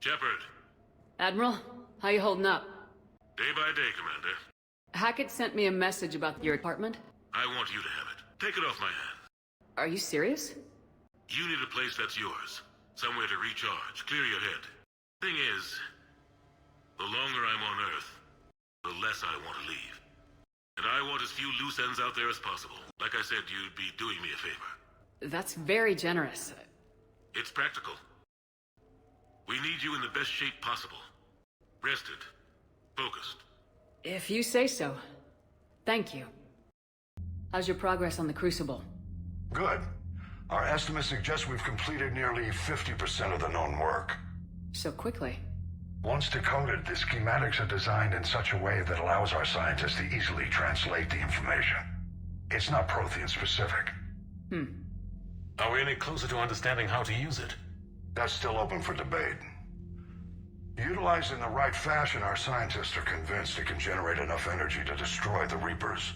Shepard. Admiral, how you holding up? Day by day, Commander. Hackett sent me a message about your apartment. I want you to have it. Take it off my hands. Are you serious? You need a place that's yours. Somewhere to recharge, clear your head. Thing is, the longer I'm on Earth, the less I want to leave. And I want as few loose ends out there as possible. Like I said, you'd be doing me a favor. That's very generous. It's practical. We need you in the best shape possible. Rested. Focused. If you say so. Thank you. How's your progress on the Crucible? Good. Our estimates suggest we've completed nearly 50% of the known work. So quickly. Once decoded, the schematics are designed in such a way that allows our scientists to easily translate the information. It's not Prothean specific. Are we any closer to understanding how to use it? That's still open for debate. Utilized in the right fashion, our scientists are convinced it can generate enough energy to destroy the Reapers.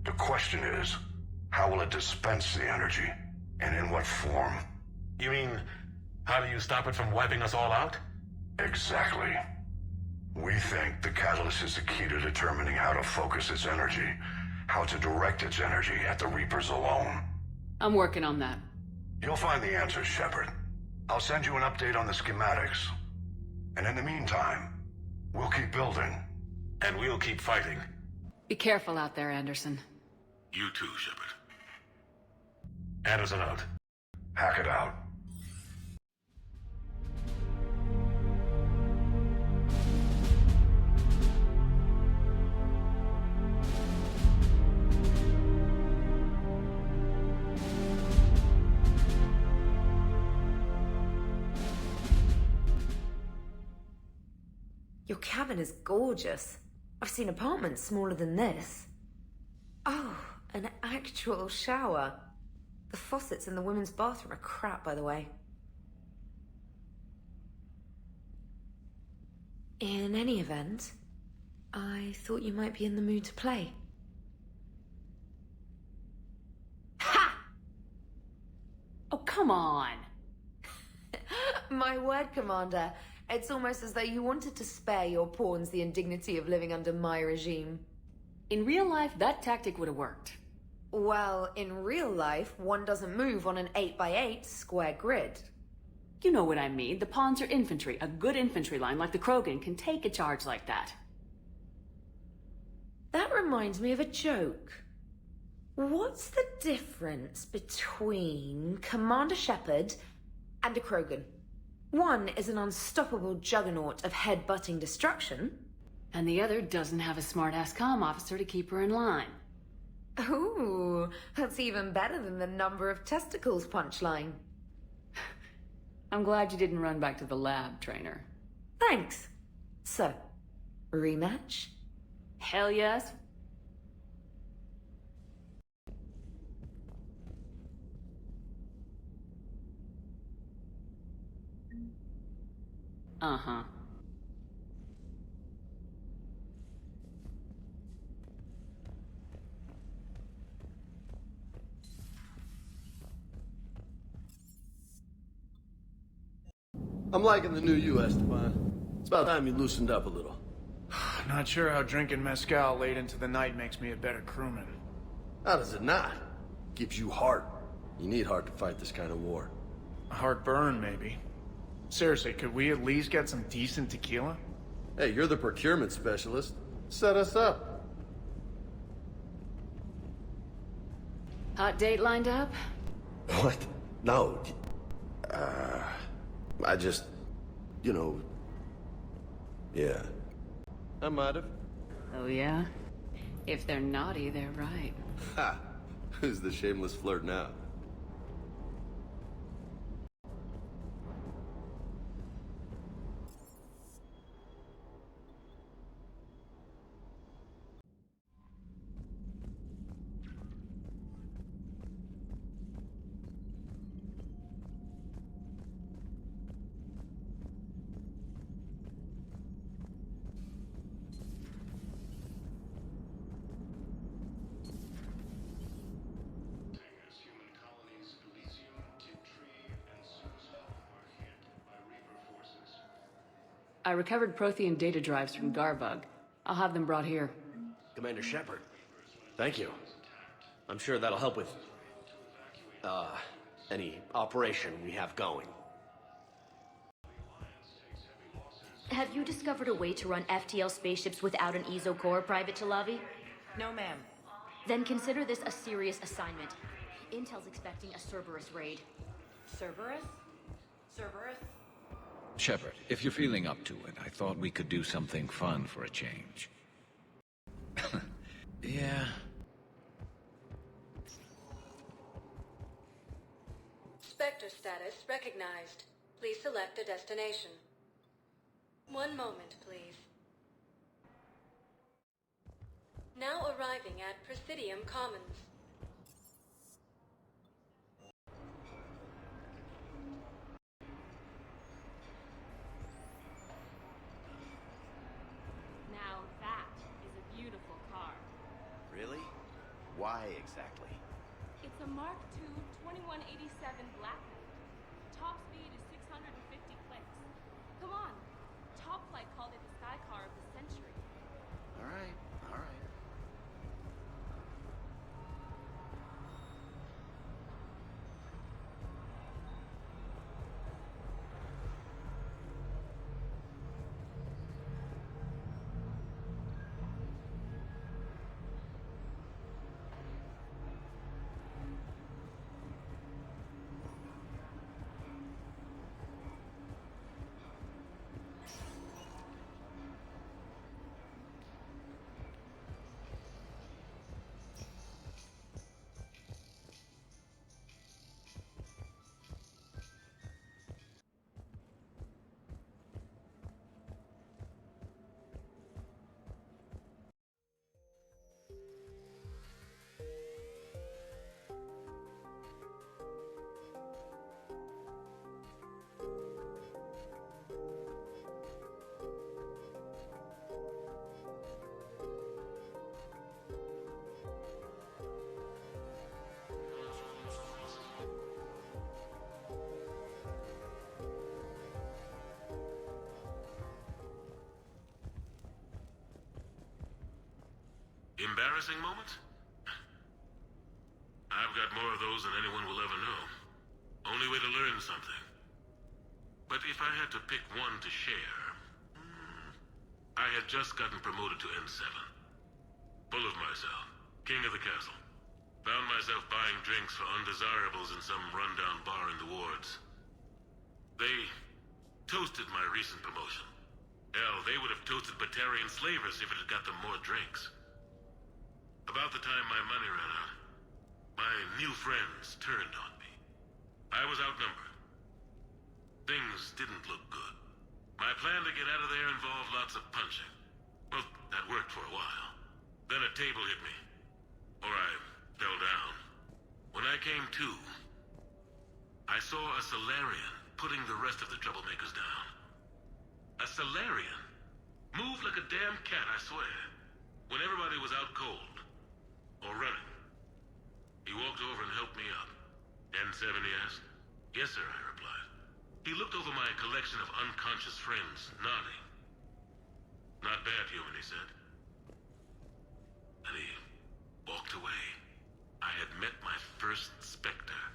The question is, how will it dispense the energy? And in what form? You mean, how do you stop it from wiping us all out? Exactly. We think the catalyst is the key to determining how to focus its energy, how to direct its energy at the Reapers alone. I'm working on that. You'll find the answers, Shepard. I'll send you an update on the schematics. And in the meantime, we'll keep building. And we'll keep fighting. Be careful out there, Anderson. You too, Shepard. Anderson out. Hackett out. Your cabin is gorgeous. I've seen apartments smaller than this. Oh, an actual shower. The faucets in the women's bathroom are crap, by the way. In any event, I thought you might be in the mood to play. Ha! Oh, come on. My word, Commander. It's almost as though you wanted to spare your pawns the indignity of living under my regime. In real life, that tactic would have worked. Well, in real life, one doesn't move on an 8x8 square grid. You know what I mean. The pawns are infantry. A good infantry line like the Krogan can take a charge like that. That reminds me of a joke. What's the difference between Commander Shepard and a Krogan? One is an unstoppable juggernaut of head-butting destruction. And the other doesn't have a smart-ass comm officer to keep her in line. Ooh, that's even better than the number of testicles punchline. I'm glad you didn't run back to the lab, trainer. Thanks. So, rematch? Hell yes. Uh-huh. I'm liking the new you, Esteban. It's about time you loosened up a little. Not sure how drinking mezcal late into the night makes me a better crewman. How does it not? Gives you heart. You need heart to fight this kind of war. A heartburn, maybe. Seriously, could we at least get some decent tequila? Hey, you're the procurement specialist. Set us up. Hot date lined up? What? No. I just... You know... Yeah. I might have. Oh yeah? If they're naughty, they're right. Ha! Who's the shameless flirt now? I recovered Prothean data drives from Garbug. I'll have them brought here. Commander Shepard, thank you. I'm sure that'll help with, any operation we have going. Have you discovered a way to run FTL spaceships without an ESO core, Private Chalavi? No, ma'am. Then consider this a serious assignment. Intel's expecting a Cerberus raid. Cerberus? Cerberus? Shepard, if you're feeling up to it, I thought we could do something fun for a change. Yeah. Spectre status recognized. Please select a destination. One moment, please. Now arriving at Presidium Commons. Now that is a beautiful car. Really? Why exactly? It's a Mark II 2187 Blackwood. Top speed is 650 clicks. Come on. Top Flight called it the sky car of the century. All right, all right. Embarrassing moment? I've got more of those than anyone will ever know. Only way to learn something. But if I had to pick one to share... I had just gotten promoted to N7. Full of myself. King of the castle. Found myself buying drinks for undesirables in some rundown bar in the wards. They toasted my recent promotion. Hell, they would have toasted Batarian slavers if it had got them more drinks. About the time my money ran out, my new friends turned on me. I was outnumbered. Things didn't look good. My plan to get out of there involved lots of punching. Well, that worked for a while. Then a table hit me. Or I fell down. When I came to, I saw a Solarian putting the rest of the troublemakers down. A Solarian? Moved like a damn cat, I swear. When everybody was out cold. Or running. He walked over and helped me up. N7, he asked. Yes, sir, I replied. He looked over my collection of unconscious friends, nodding. Not bad, human, he said. And he walked away. I had met my first Spectre.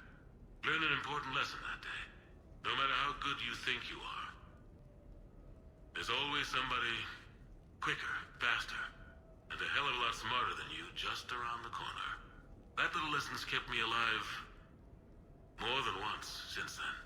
Learned an important lesson that day. No matter how good you think you are, there's always somebody quicker, faster, and a hell of a lot smarter than you just around the corner. That little lesson's kept me alive more than once since then.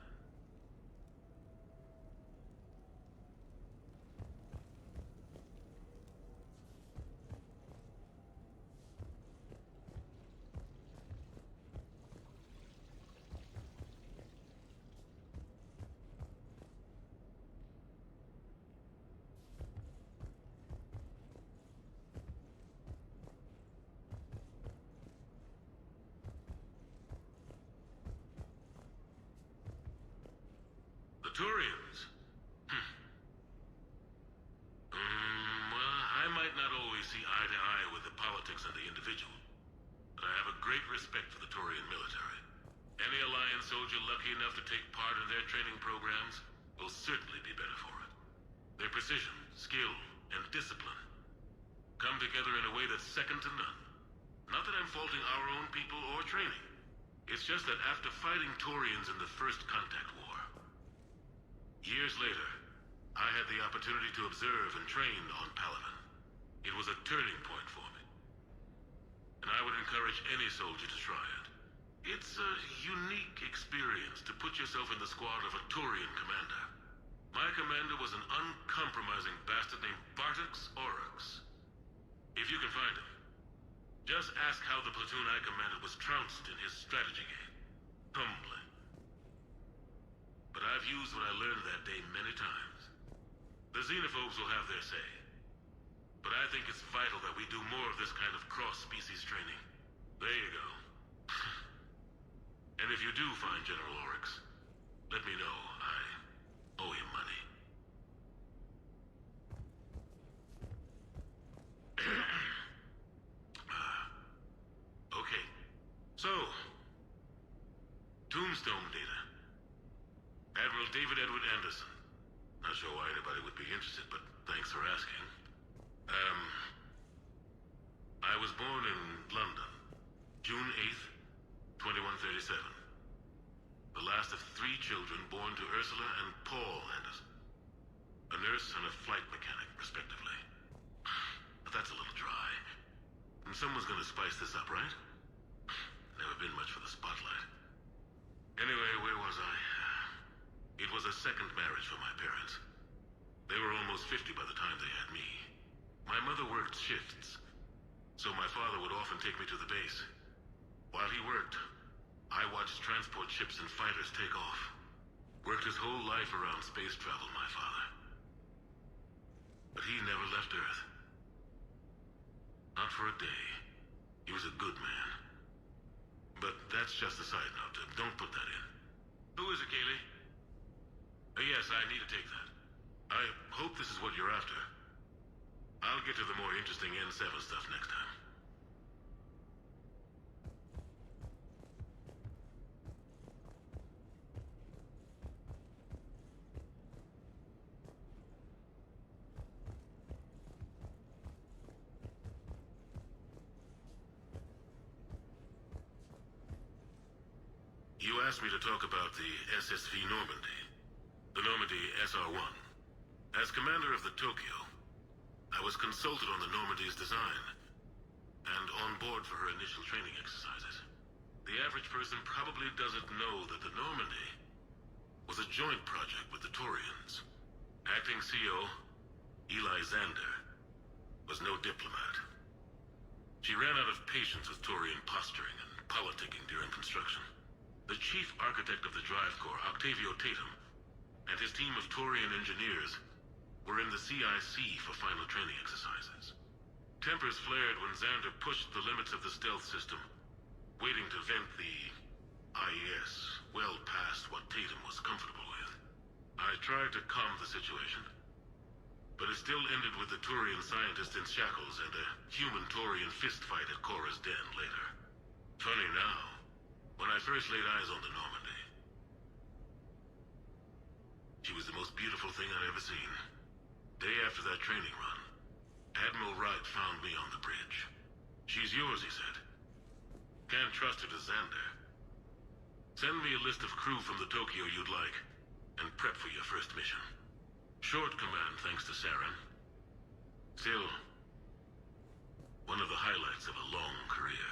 Turians? Well, I might not always see eye to eye with the politics of the individual, but I have a great respect for the Turian military. Any Alliance soldier lucky enough to take part in their training programs will certainly be better for it. Their precision, skill, and discipline come together in a way that's second to none. Not that I'm faulting our own people or training. It's just that after fighting Taurians in the First Contact War, years later, I had the opportunity to observe and train on Palaven. It was a turning point for me. And I would encourage any soldier to try it. It's a unique experience to put yourself in the squad of a Taurian commander. My commander was an uncompromising bastard named Bartix Oryx. If you can find him, just ask how the platoon I commanded was trounced in his strategy game. Humbling. But I've used what I learned that day many times. The xenophobes will have their say. But I think it's vital that we do more of this kind of cross-species training. There you go. And if you do find General Oryx, let me know. I owe him money. Okay. So, Tombstone data. Admiral David Edward Anderson. Not sure why anybody would be interested, but thanks for asking. I was born in London, June 8th, 2137. The last of 3 children born to Ursula and Paul Anderson. A nurse and a flight mechanic, respectively. But that's a little dry. And someone's gonna spice this up, right? Never been much for the spotlight. Anyway, where was I? It was a second marriage for my parents. They were almost 50 by the time they had me. My mother worked shifts, so my father would often take me to the base. While he worked, I watched transport ships and fighters take off. Worked his whole life around space travel, my father. But he never left Earth. Not for a day. He was a good man. But that's just a side note. Don't put that in. Who is it, Kaylee? Yes, I need to take that. I hope this is what you're after. I'll get to the more interesting N7 stuff next time. You asked me to talk about the SSV Normandy. The Normandy SR-1. As commander of the Tokyo, I was consulted on the Normandy's design, and on board for her initial training exercises. The average person probably doesn't know that the Normandy was a joint project with the Taurians. Acting CO, Eli Xander, was no diplomat. She ran out of patience with Taurian posturing and politicking during construction. The chief architect of the Drive Corps, Octavio Tatum, and his team of Taurian engineers were in the CIC for final training exercises. Tempers flared when Xander pushed the limits of the stealth system, waiting to vent the IES well past what Tatum was comfortable with. I tried to calm the situation, but it still ended with the Taurian scientist in shackles and a human-Taurian fistfight at Korra's den later. Funny now, when I first laid eyes on the Normandy, she was the most beautiful thing I'd ever seen. Day after that training run, Admiral Wright found me on the bridge. She's yours, he said. Can't trust her to Xander. Send me a list of crew from the Tokyo you'd like, and prep for your first mission. Short command thanks to Saren. Still, one of the highlights of a long career.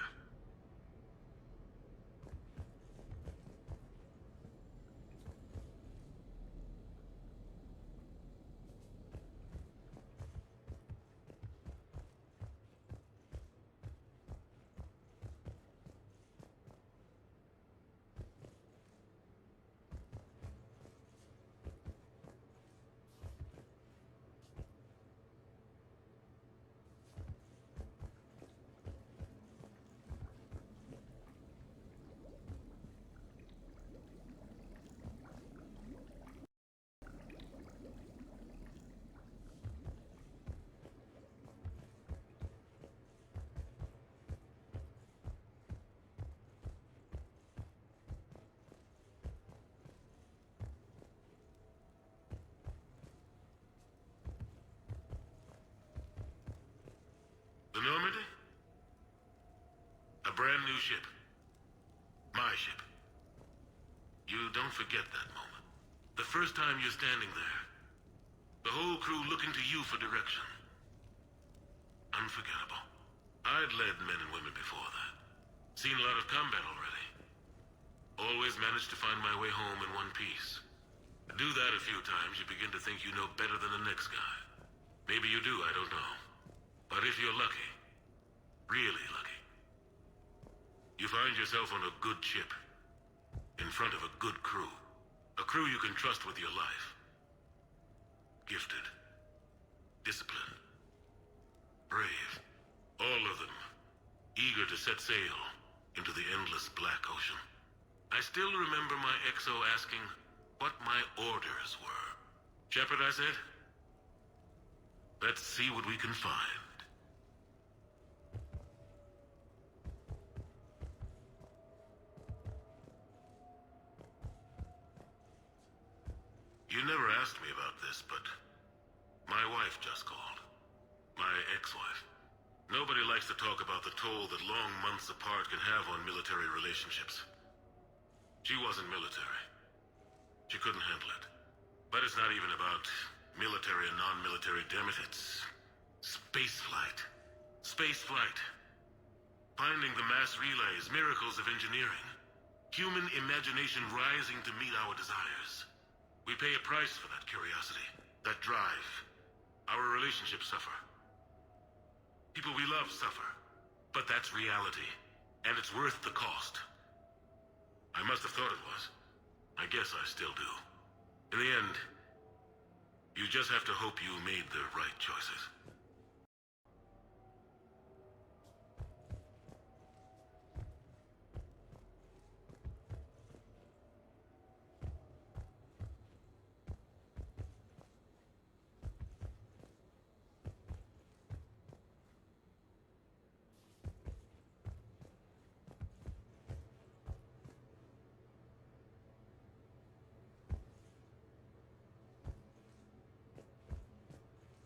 ship. My ship. You don't forget that moment. The first time you're standing there. The whole crew looking to you for direction. Unforgettable. I'd led men and women before that. Seen a lot of combat already. Always managed to find my way home in one piece. Do that a few times, you begin to think you know better than the next guy. Maybe you do, I don't know. But if you're lucky, really lucky, you find yourself on a good ship, in front of a good crew. A crew you can trust with your life. Gifted. Disciplined. Brave. All of them. Eager to set sail into the endless black ocean. I still remember my XO asking what my orders were. Shepard, I said. Let's see what we can find. You never asked me about this, but my wife just called. My ex-wife. Nobody likes to talk about the toll that long months apart can have on military relationships. She wasn't military. She couldn't handle it. But it's not even about military and non-military, damn it. It's spaceflight. Spaceflight. Finding the mass relays, miracles of engineering. Human imagination rising to meet our desires. We pay a price for that curiosity, that drive. Our relationships suffer. People we love suffer. But that's reality. And it's worth the cost. I must have thought it was. I guess I still do. In the end, you just have to hope you made the right choices.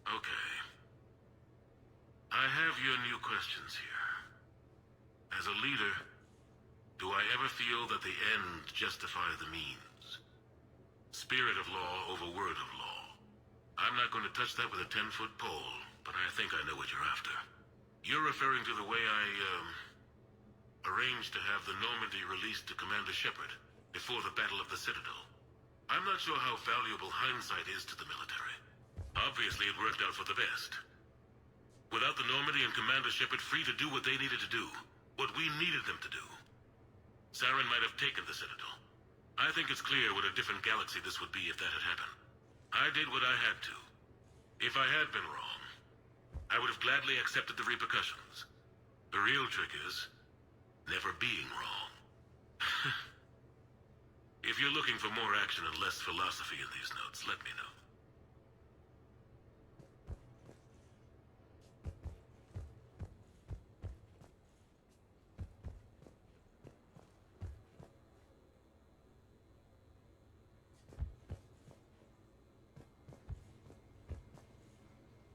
Okay. I have your new questions here. As a leader, do I ever feel that the end justify the means? Spirit of law over word of law. I'm not going to touch that with a 10-foot pole, but I think I know what you're after. You're referring to the way I, arranged to have the Normandy released to Commander Shepard before the Battle of the Citadel. I'm not sure how valuable hindsight is to the military. Obviously, it worked out for the best. Without the Normandy and Commander Shepard free to do what they needed to do, what we needed them to do, Saren might have taken the Citadel. I think it's clear what a different galaxy this would be if that had happened. I did what I had to. If I had been wrong, I would have gladly accepted the repercussions. The real trick is never being wrong. If you're looking for more action and less philosophy in these notes, let me know.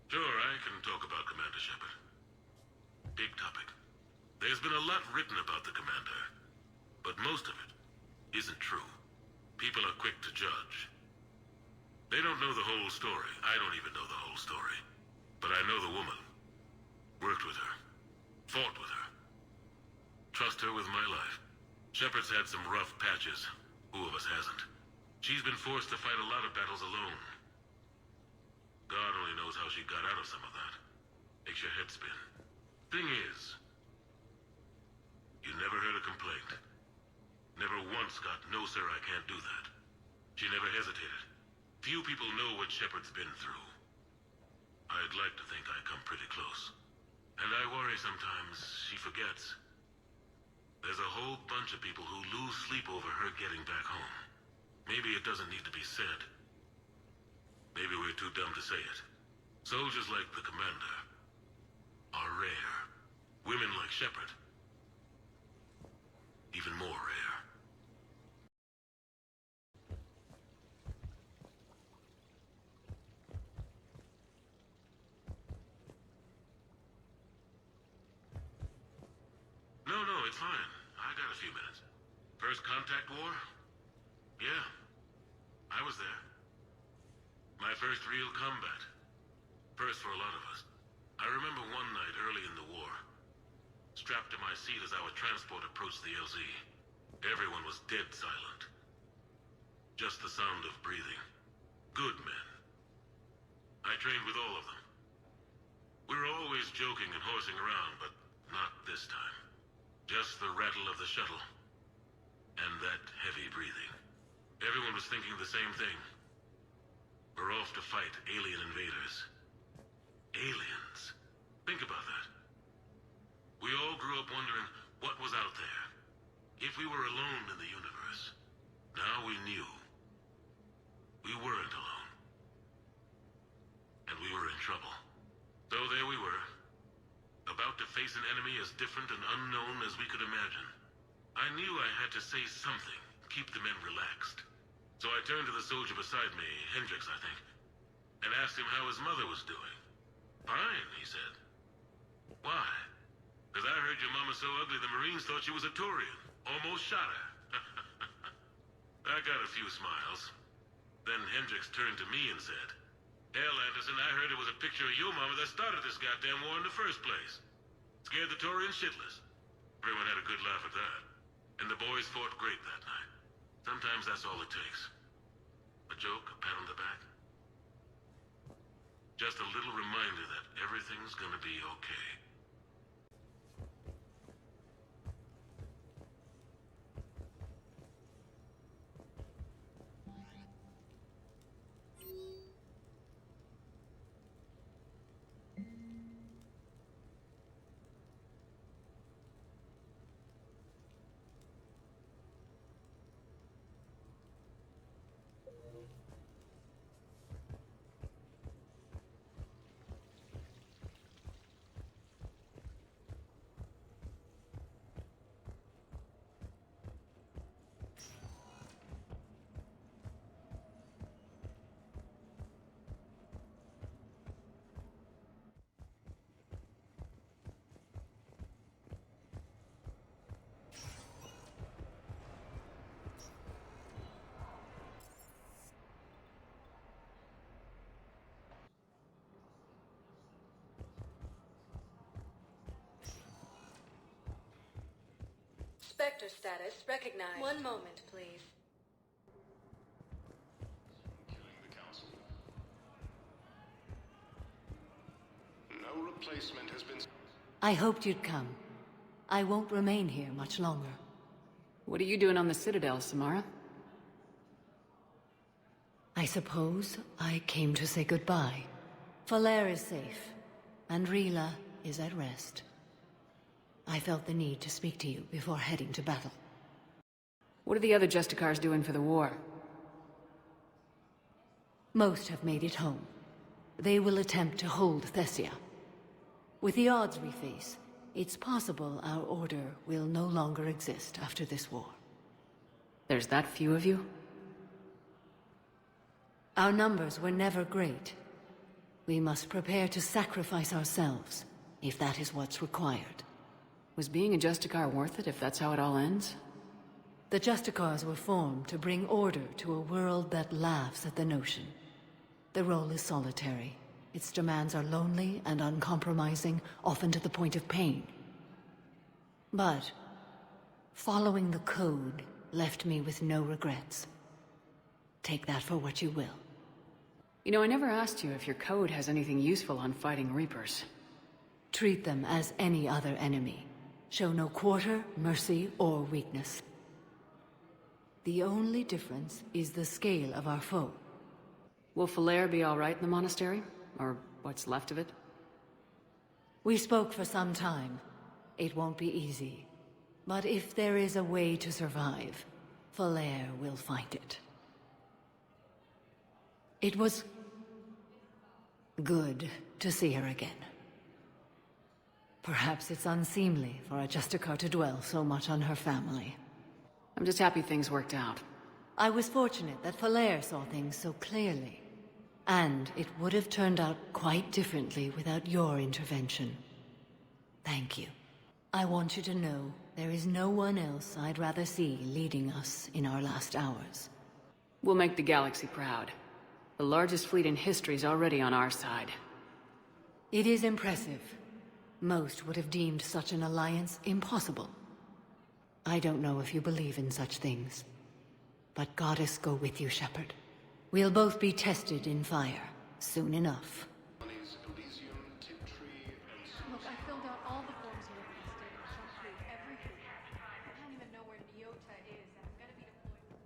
Sure, I can talk about Commander Shepard. Big topic. There's been a lot written about the Commander, but most of it isn't true. People are quick to judge. They don't know the whole story. I don't even know the whole story. But I know the woman. Worked with her. Fought with her. Trust her with my life. Shepard's had some rough patches. Who of us hasn't? She's been forced to fight a lot of battles alone. God only knows how she got out of some of that. Makes your head spin. Thing is, you never heard a complaint. Never once got, "No, sir, I can't do that." She never hesitated. Few people know what Shepard's been through. I'd like to think I come pretty close. And I worry sometimes she forgets. There's a whole bunch of people who lose sleep over her getting back home. Maybe it doesn't need to be said. Maybe we're too dumb to say it. Soldiers like the Commander are rare. Women like Shepard, even more rare. No, it's fine. My first real combat. First for a lot of us. I remember one night early in the war, strapped to my seat as our transport approached the LZ. Everyone was dead silent. Just the sound of breathing. Good men. I trained with all of them. We were always joking and horsing around, but not this time. Just the rattle of the shuttle. And that heavy breathing. Everyone was thinking the same thing. We're off to fight alien invaders. Aliens. Think about that. We all grew up wondering what was out there. If we were alone in the universe. Now we knew. We weren't alone. And we were in trouble. So there we were. About to face an enemy as different and unknown as we could imagine. I knew I had to say something, keep the men relaxed. So I turned to the soldier beside me, Hendricks, I think, and asked him how his mother was doing. Fine, he said. Why? Because I heard your mama so ugly the Marines thought she was a Turian. Almost shot her. I got a few smiles. Then Hendricks turned to me and said, "Hell, Anderson, I heard it was a picture of your mama that started this goddamn war in the first place. Scared the Turians shitless." Everyone had a good laugh at that. And the boys fought great that night. Sometimes that's all it takes. A joke, a pat on the back. Just a little reminder that everything's gonna be okay. Spectre status recognized. One moment, please. Killing the council. No replacement has been... I hoped you'd come. I won't remain here much longer. What are you doing on the Citadel, Samara? I suppose I came to say goodbye. Falere is safe, and Rila is at rest. I felt the need to speak to you before heading to battle. What are the other Justicars doing for the war? Most have made it home. They will attempt to hold Thessia. With the odds we face, it's possible our order will no longer exist after this war. There's that few of you? Our numbers were never great. We must prepare to sacrifice ourselves, if that is what's required. Was being a Justicar worth it if that's how it all ends? The Justicars were formed to bring order to a world that laughs at the notion. The role is solitary. Its demands are lonely and uncompromising, often to the point of pain. But following the code left me with no regrets. Take that for what you will. You know, I never asked you if your code has anything useful on fighting Reapers. Treat them as any other enemy. Show no quarter, mercy, or weakness. The only difference is the scale of our foe. Will Falere be all right in the monastery? Or what's left of it? We spoke for some time. It won't be easy. But if there is a way to survive, Falere will find it. It was good to see her again. Perhaps it's unseemly for a Justicar to dwell so much on her family. I'm just happy things worked out. I was fortunate that Falere saw things so clearly. And it would have turned out quite differently without your intervention. Thank you. I want you to know there is no one else I'd rather see leading us in our last hours. We'll make the galaxy proud. The largest fleet in history is already on our side. It is impressive. Most would have deemed such an alliance impossible. I don't know if you believe in such things, but Goddess go with you, Shepard. We'll both be tested in fire, soon enough. Look, I filled out all the forms you requested and jumped through everything. I don't even know where Nyota is, and I'm gonna be deployed.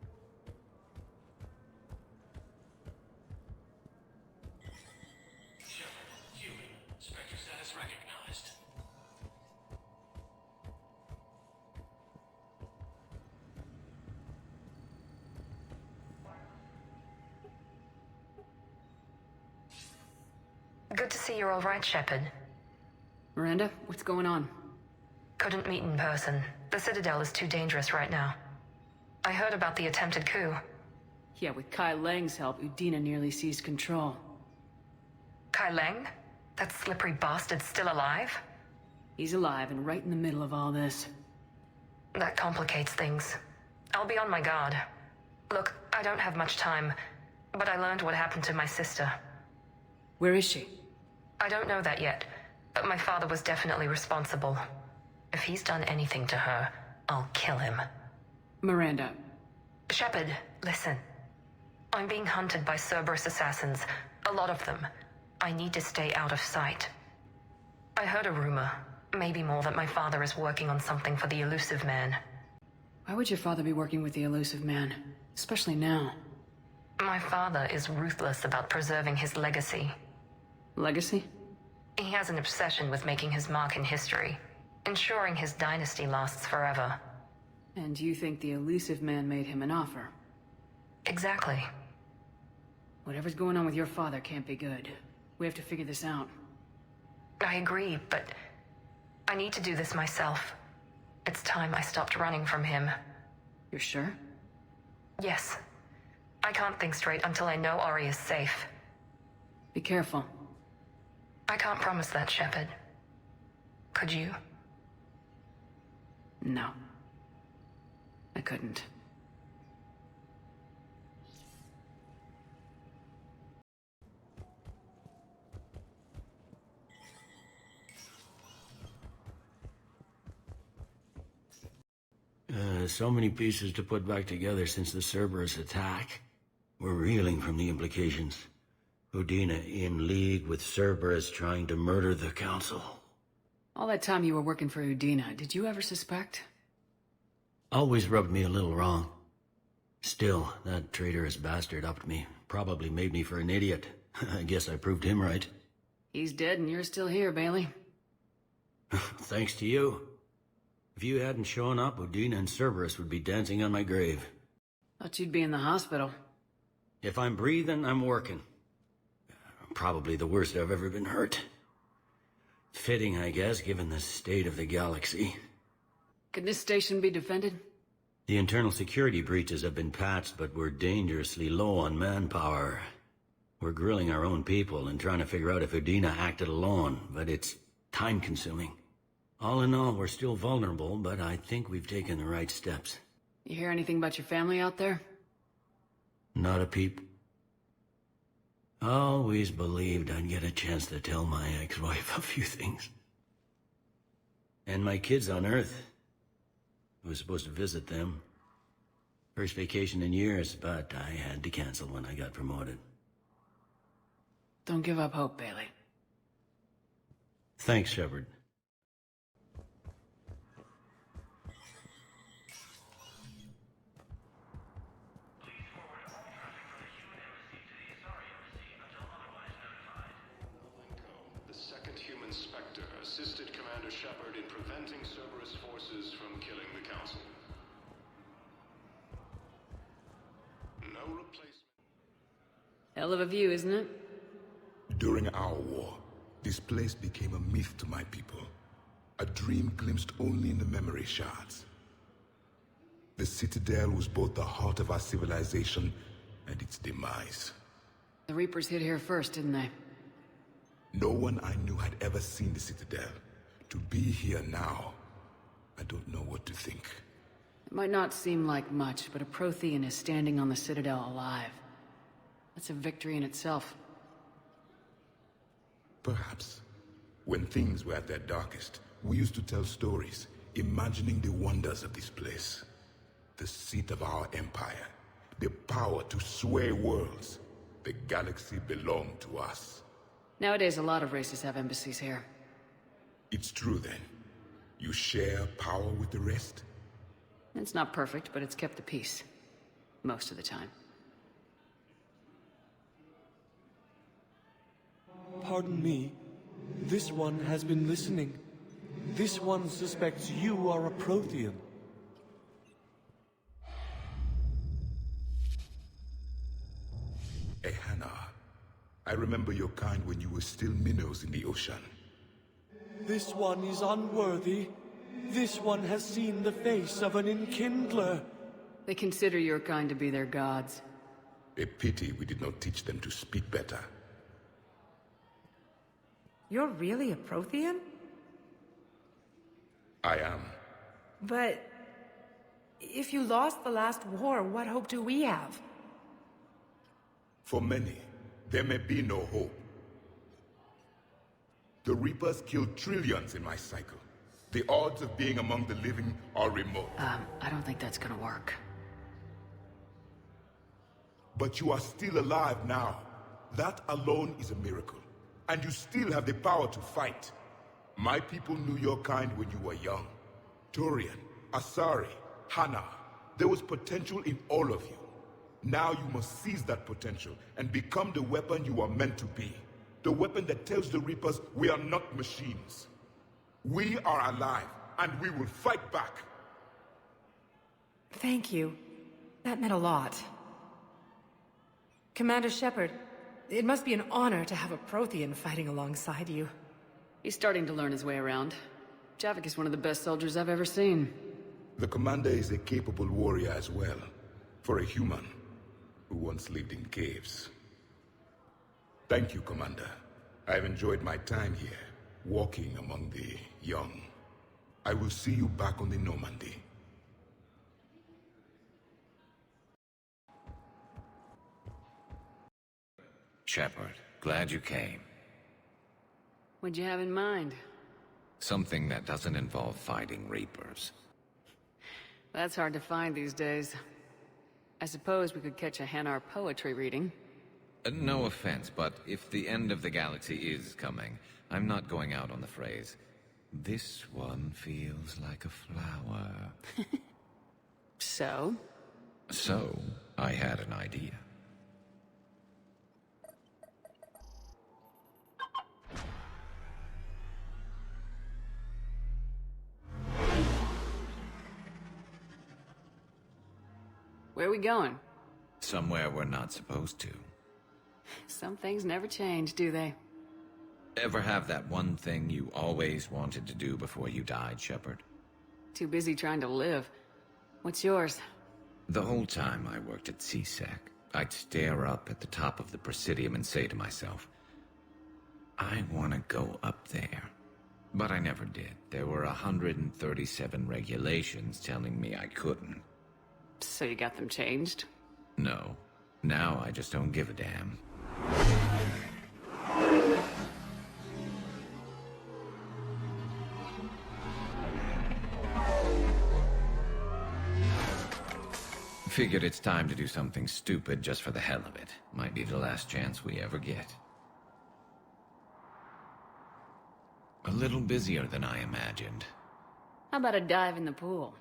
Human. Spectre status recognized. Good to see you're all right, Shepard. Miranda, what's going on? Couldn't meet in person. The Citadel is too dangerous right now. I heard about the attempted coup. Yeah, with Kai Lang's help, Udina nearly seized control. Kai Lang? That slippery bastard's still alive? He's alive and right in the middle of all this. That complicates things. I'll be on my guard. Look, I don't have much time, but I learned what happened to my sister. Where is she? I don't know that yet, but my father was definitely responsible. If he's done anything to her, I'll kill him. Miranda. Shepard, listen. I'm being hunted by Cerberus assassins, a lot of them. I need to stay out of sight. I heard a rumor, maybe more, that my father is working on something for the Elusive Man. Why would your father be working with the Elusive Man? Especially now. My father is ruthless about preserving his legacy. Legacy? He has an obsession with making his mark in history, ensuring his dynasty lasts forever. And you think the Elusive Man made him an offer? Exactly. Whatever's going on with your father can't be good. We have to figure this out. I agree, but I need to do this myself. It's time I stopped running from him. You're sure? Yes. I can't think straight until I know Ori is safe. Be careful. I can't promise that, Shepard. Could you? No. I couldn't. So many pieces to put back together since the Cerberus attack. We're reeling from the implications. Udina in league with Cerberus trying to murder the Council. All that time you were working for Udina, did you ever suspect? Always rubbed me a little wrong. Still, that traitorous bastard upped me. Probably made me for an idiot. I guess I proved him right. He's dead and you're still here, Bailey. Thanks to you. If you hadn't shown up, Udina and Cerberus would be dancing on my grave. Thought you'd be in the hospital. If I'm breathing, I'm working. Probably the worst I've ever been hurt. Fitting, I guess, given the state of the galaxy. Can this station be defended? The internal security breaches have been patched, but we're dangerously low on manpower. We're grilling our own people and trying to figure out if Udina acted alone, but it's time-consuming. All in all, we're still vulnerable, but I think we've taken the right steps. You hear anything about your family out there? Not a peep. Always believed I'd get a chance to tell my ex-wife a few things. And my kids on Earth. I was supposed to visit them. First vacation in years, but I had to cancel when I got promoted. Don't give up hope, Bailey. Thanks, Shepard. Assisted Commander Shepard in preventing Cerberus forces from killing the Council. No replacement. Hell of a view, isn't it? During our war, this place became a myth to my people. A dream glimpsed only in the memory shards. The Citadel was both the heart of our civilization and its demise. The Reapers hit here first, didn't they? No one I knew had ever seen the Citadel. To be here now, I don't know what to think. It might not seem like much, but a Prothean is standing on the Citadel alive. That's a victory in itself. Perhaps. When things were at their darkest, we used to tell stories, imagining the wonders of this place. The seat of our empire. The power to sway worlds. The galaxy belonged to us. Nowadays, a lot of races have embassies here. It's true then. You share power with the rest? It's not perfect, but it's kept the peace. Most of the time. Pardon me. This one has been listening. This one suspects you are a Prothean. Hannah, I remember your kind when you were still minnows in the ocean. This one is unworthy. This one has seen the face of an enkindler. They consider your kind to be their gods. A pity we did not teach them to speak better. You're really a Prothean? I am. But if you lost the last war, what hope do we have? For many, there may be no hope. The Reapers killed trillions in my cycle. The odds of being among the living are remote. I don't think that's gonna work. But you are still alive now. That alone is a miracle. And you still have the power to fight. My people knew your kind when you were young. Turian, Asari, Hannah. There was potential in all of you. Now you must seize that potential and become the weapon you are meant to be. The weapon that tells the Reapers we are not machines. We are alive, and we will fight back. Thank you. That meant a lot. Commander Shepard, it must be an honor to have a Prothean fighting alongside you. He's starting to learn his way around. Javik is one of the best soldiers I've ever seen. The commander is a capable warrior as well. For a human who once lived in caves. Thank you, Commander. I've enjoyed my time here, walking among the young. I will see you back on the Normandy. Shepard, glad you came. What'd you have in mind? Something that doesn't involve fighting Reapers. That's hard to find these days. I suppose we could catch a Hanar poetry reading. No offense, but if the end of the galaxy is coming, I'm not going out on the phrase, "This one feels like a flower." So? So, I had an idea. Where are we going? Somewhere we're not supposed to. Some things never change, do they? Ever have that one thing you always wanted to do before you died, Shepard? Too busy trying to live. What's yours? The whole time I worked at CSEC, I'd stare up at the top of the Presidium and say to myself, I want to go up there. But I never did. There were 137 regulations telling me I couldn't. So you got them changed? No. Now I just don't give a damn. Figured it's time to do something stupid just for the hell of it. Might be the last chance we ever get. A little busier than I imagined. How about a dive in the pool?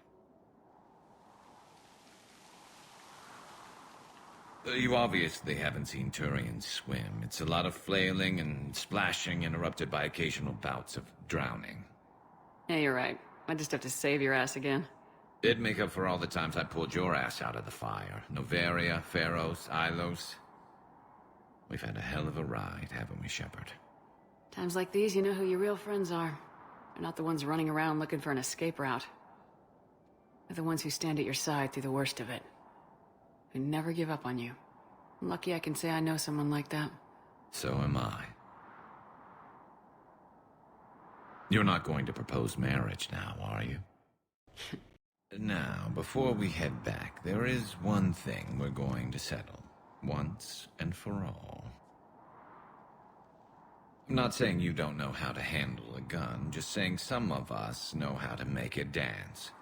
You obviously haven't seen Turians swim. It's a lot of flailing and splashing, interrupted by occasional bouts of drowning. Yeah, you're right. I just have to save your ass again. It'd make up for all the times I pulled your ass out of the fire. Noveria, Pharos, Ilos. We've had a hell of a ride, haven't we, Shepard? Times like these, you know who your real friends are. They're not the ones running around looking for an escape route. They're the ones who stand at your side through the worst of it. Who never give up on you. I'm lucky I can say I know someone like that. So am I. You're not going to propose marriage now, are you? Now, before we head back, there is one thing we're going to settle. once and for all. I'm not saying you don't know how to handle a gun, just saying some of us know how to make it dance.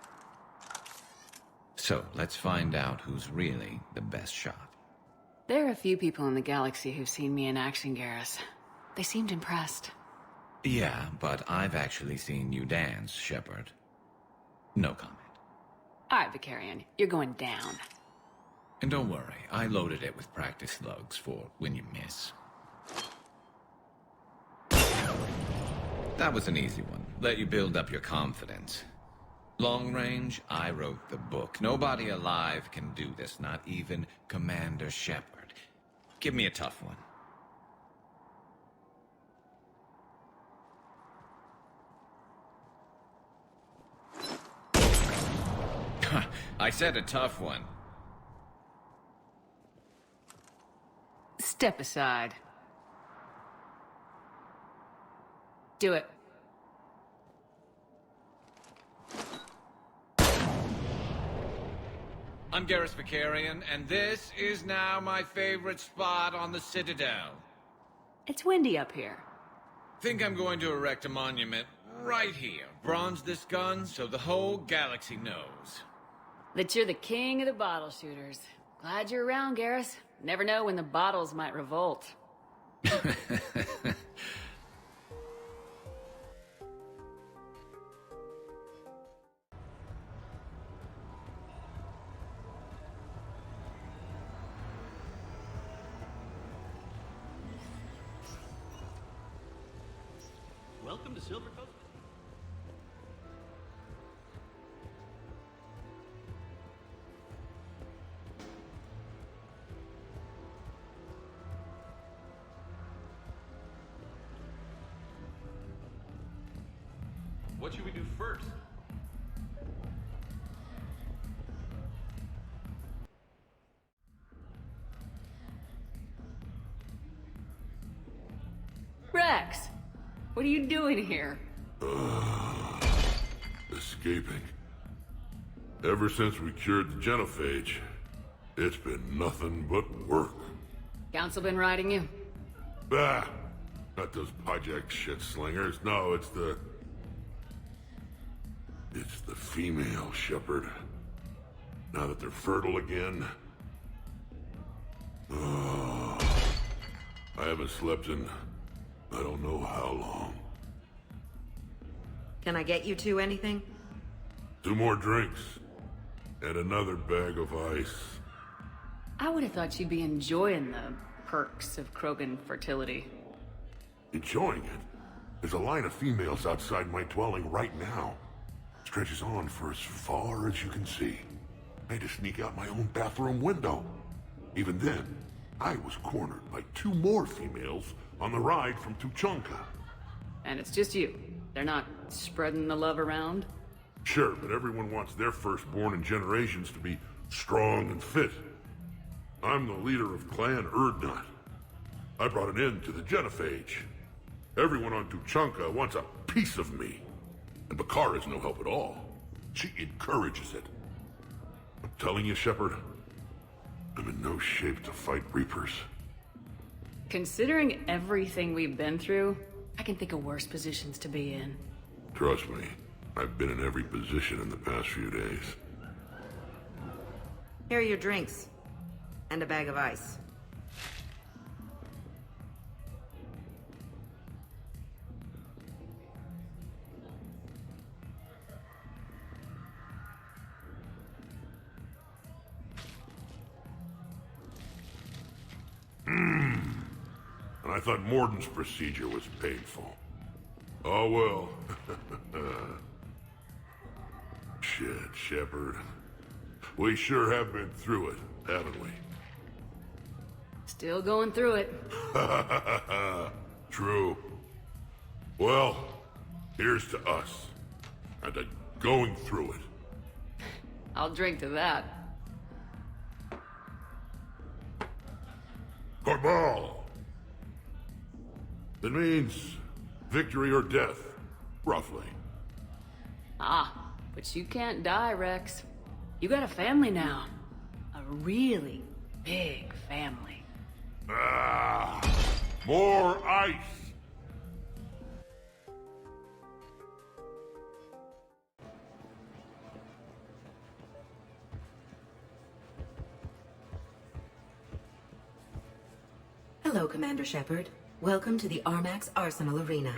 So, let's find out who's really the best shot. There are a few people in the galaxy who've seen me in action, Garrus. They seemed impressed. Yeah, but I've actually seen you dance, Shepard. No comment. Alright, Vicarian, you're going down. And don't worry, I loaded it with practice slugs for when you miss. That was an easy one. Let you build up your confidence. Long range, I wrote the book. Nobody alive can do this, not even Commander Shepard. Give me a tough one. I said a tough one. Step aside. Do it. I'm Garrus Vicarian, and this is now my favorite spot on the Citadel. It's windy up here. Think I'm going to erect a monument right here. Bronze this gun so the whole galaxy knows. That you're the king of the bottle shooters. Glad you're around, Garrus. Never know when the bottles might revolt. Welcome to Silver Coast. What should we do first? Wrex! What are you doing here? Escaping. Ever since we cured the genophage, it's been nothing but work. Council been riding you? Bah! Not those project shit slingers. No, it's the female Shepard. Now that they're fertile again. Oh, I haven't slept in I don't know how long. Can I get you two anything? 2 more drinks. And another bag of ice. I would have thought you'd be enjoying the perks of Krogan fertility. Enjoying it? There's a line of females outside my dwelling right now. Stretches on for as far as you can see. I had to sneak out my own bathroom window. Even then, I was cornered by 2 more females on the ride from Tuchanka. And it's just you. They're not spreading the love around? Sure, but everyone wants their firstborn in generations to be strong and fit. I'm the leader of Clan Urdnot. I brought an end to the genophage. Everyone on Tuchanka wants a piece of me. And Bakar is no help at all. She encourages it. I'm telling you, Shepard, I'm in no shape to fight Reapers. Considering everything we've been through, I can think of worse positions to be in. Trust me, I've been in every position in the past few days. Here are your drinks. And a bag of ice. And I thought Morden's procedure was painful. Oh well. Shit, Shepard. We sure have been through it, haven't we? Still going through it. True. Well, here's to us. And to going through it. I'll drink to that. Corbal! It means victory or death, roughly. Ah, but you can't die, Wrex. You got a family now. A really big family. Ah, more ice! Hello, Commander Shepard. Welcome to the Armax Arsenal Arena.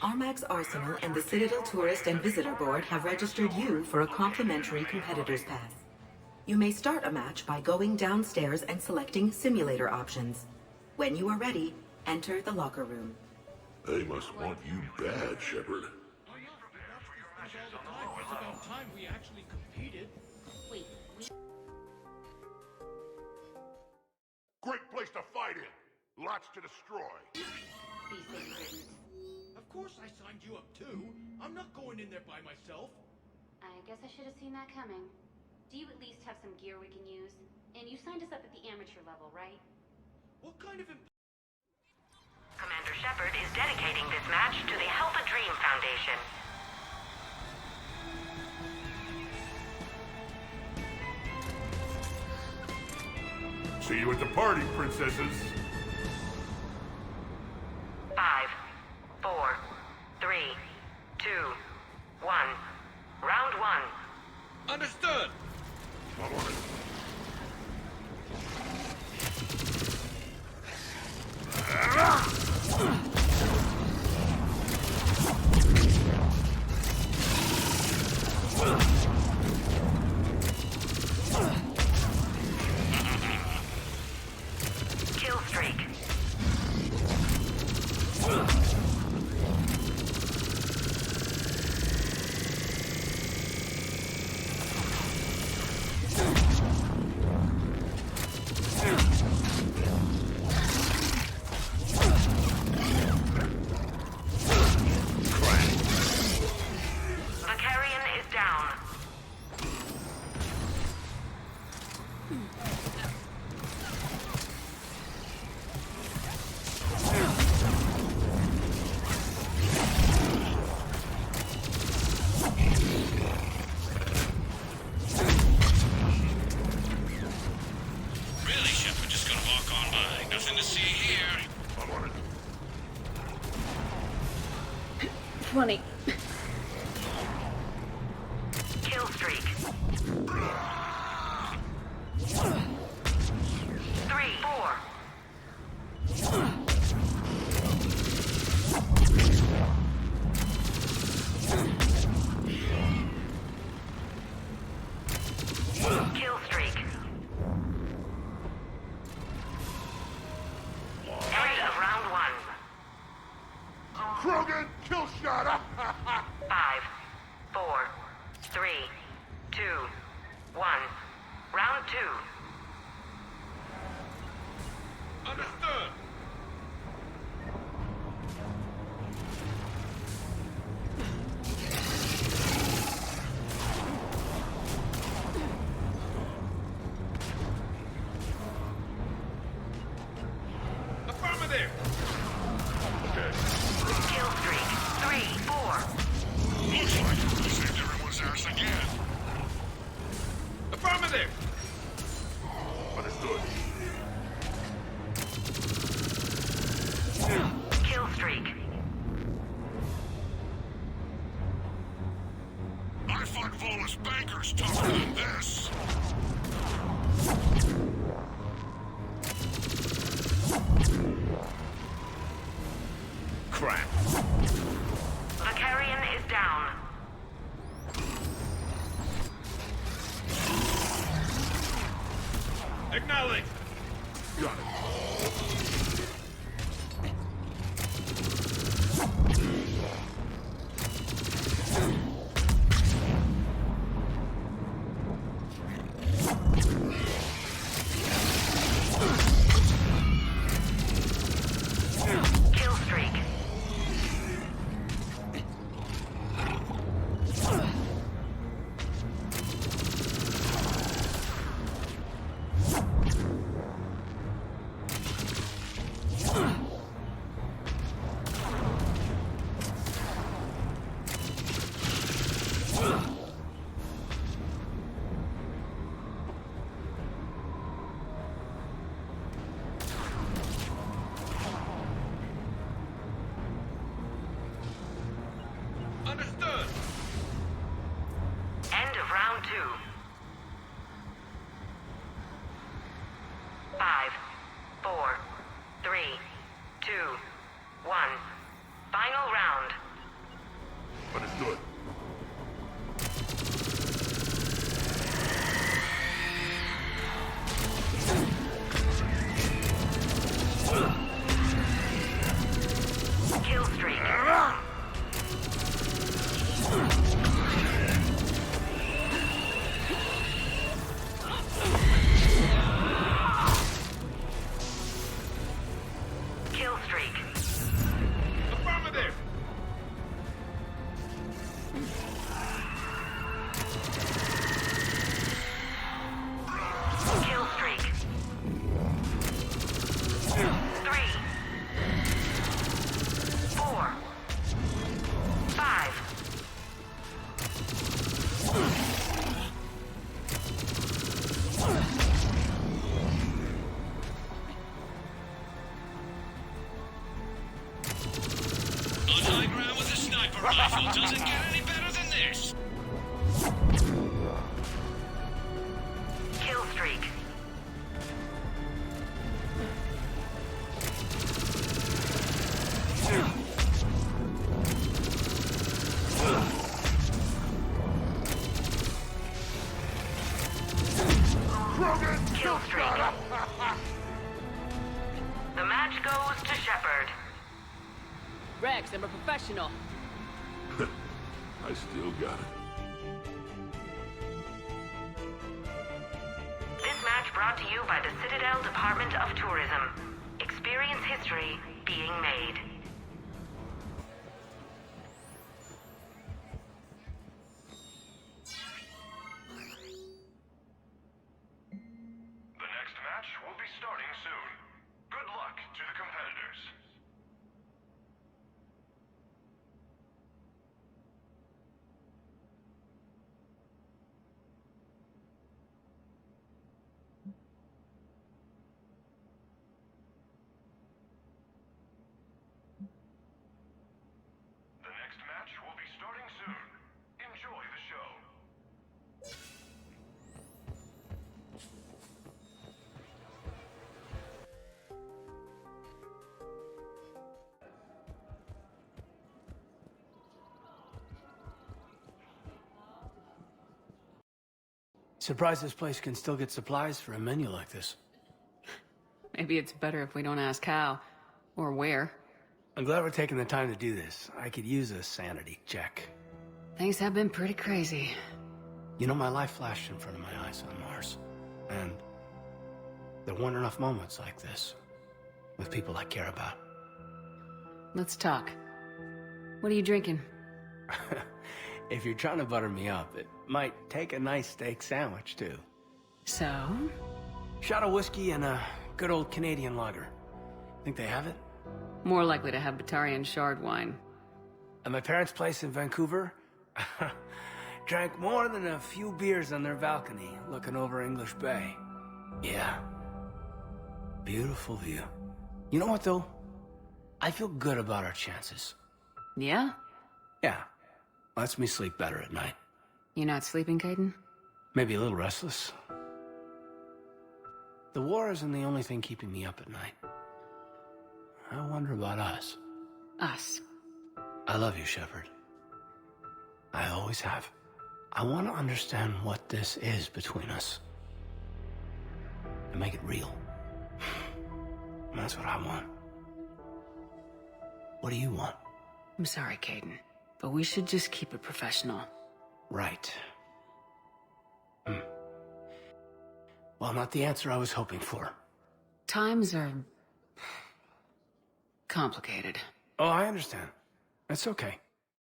Armax Arsenal and the Citadel Tourist and Visitor Board have registered you for a complimentary competitor's pass. You may start a match by going downstairs and selecting simulator options. When you are ready, enter the locker room. They must want you bad, Shepard. It's about time we actually competed. Wait, Great place to fight in. Lots to destroy. Of course I signed you up too. I'm not going in there by myself. I guess I should have seen that coming. Do you at least have some gear we can use? And you signed us up at the amateur level, right? What kind of Commander Shepard is dedicating this match to the Help a Dream Foundation. See you at the party, princesses. 5, 4, 3, 2, 1. Round 1. Understood. I'm on it. Kill streak. Funny. Kill streak. 3, 4. Kill streak. End of round 1. Krogan, kill shot! 5, 4, 3, 2, 1. Round 2. Understood. Affirmative. Kill streak. 3, 4. Looks like we saved everyone's ass again. Affirmative. Understood. Kill streak. I fought Volus bankers tougher than this. Crap. Vicarian is down. Acknowledge. Got it. Kill streak. 1. Final round. Understood. Kill streak. Kill streak. Affirmative! Kill streak. 3. 4. 5. On high ground with a sniper rifle doesn't get any better than this. Kill streak. Kill streak. The match goes to Shepard. Wrex, I'm a professional. I still got it. This match brought to you by the Citadel Department of Tourism. Experience history being made. The next match will be starting soon. Good luck to the competitors. The next match will be starting soon. Enjoy the show. Surprised this place can still get supplies for a menu like this. Maybe it's better if we don't ask how. Or where. I'm glad we're taking the time to do this. I could use a sanity check. Things have been pretty crazy. You know, my life flashed in front of my eyes on Mars. And there weren't enough moments like this. With people I care about. Let's talk. What are you drinking? If you're trying to butter me up, it might take a nice steak sandwich, too. So? Shot of whiskey and a good old Canadian lager. Think they have it? More likely to have Batarian shard wine. At my parents' place in Vancouver, drank more than a few beers on their balcony, looking over English Bay. Yeah. Beautiful view. You know what, though? I feel good about our chances. Yeah? Yeah. Lets me sleep better at night. You not sleeping, Kaidan? Maybe a little restless. The war isn't the only thing keeping me up at night. I wonder about us. Us? I love you, Shepard. I always have. I want to understand what this is between us. And make it real. That's what I want. What do you want? I'm sorry, Kaidan, but we should just keep it professional. Right. Well, not the answer I was hoping for. Times are... complicated. Oh, I understand. That's okay.